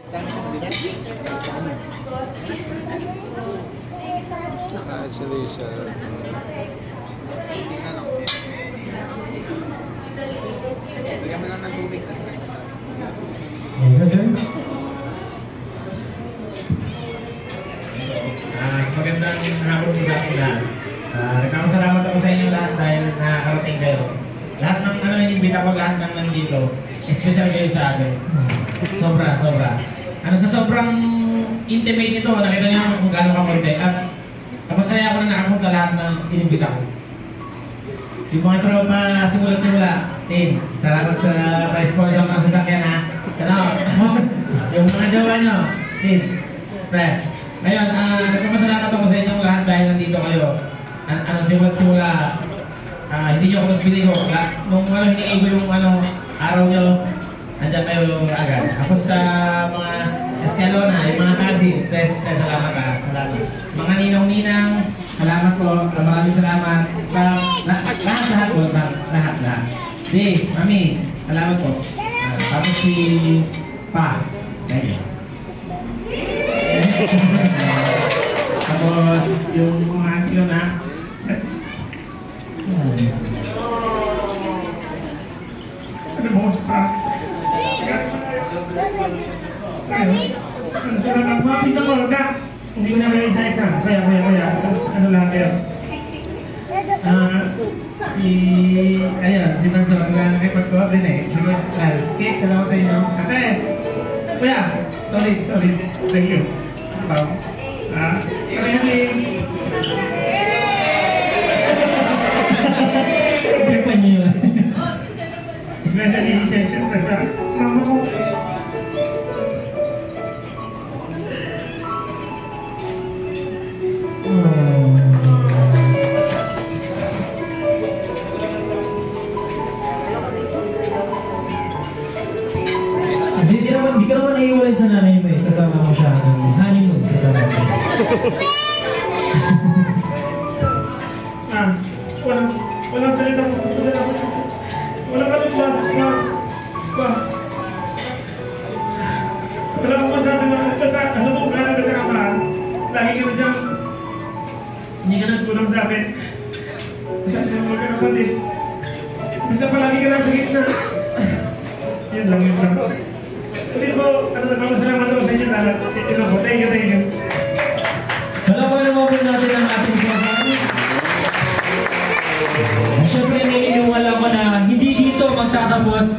Actually, siya. Bigyan mo lang ng tubig. Magandang hapon sa ating lahat. Nagkakasalamat ako sa inyo lahat dahil nakakarating kayo. Lahat ng inimbita ko, lahat ng nandito, special kayo sa akin. Sobra. Sa sobrang intimate nito, nakita niyo kung gaano kamunti. At napasaya ako na nakapunta lahat ng inimbita ko. Yung mga tropa simula-simula, salamat sa pa-sponsor ng sasakyan ha. Yung mga jowa nyo, pre. Ngayon, nagpapasalamat ako sa inyong lahat dahil nandito kayo. Simula-simula, hindi nyo ako nagbinigo. Nung hinihingi ko yung araw nyo, andyan kayo agad. Ako sa mga Escalona, yung mga cousins, salamat ha. Mga ninong-ninang, salamat po. Maraming salamat. Lahat. Di, mami, salamat po. Tapos si Pa. Thank you. Tapos yung mga kilo na ano mo sa salamat mga pisa ko ka hindi ko na kayo isa-isa kaya ano lang kayo si Mansor na nakipag-coop din sige, cake, salamat sa inyo kate kuya, solid thank you especially siyempre sa mama ko. Hindi ka naman naiiwalay sa nanay mo eh. Sasama mo siya ng honeymoon. Sasama mo siya. Walang salita mo. Walang kalubas. Talagang masabi na basta ano mo kaya ka kamahal. Lagi ka na dyan. Hindi ka nagtulang sa akin. Masabi na mga kapatid. Basta palagi ka lang sa gitna. Yan lang. Hindi po, nagpapasalamat ako sa inyo lahat. Thank you. Wala po naman po natin ang ating sponsor. Siyempre, naiinuwala ko na hindi dito magtatapos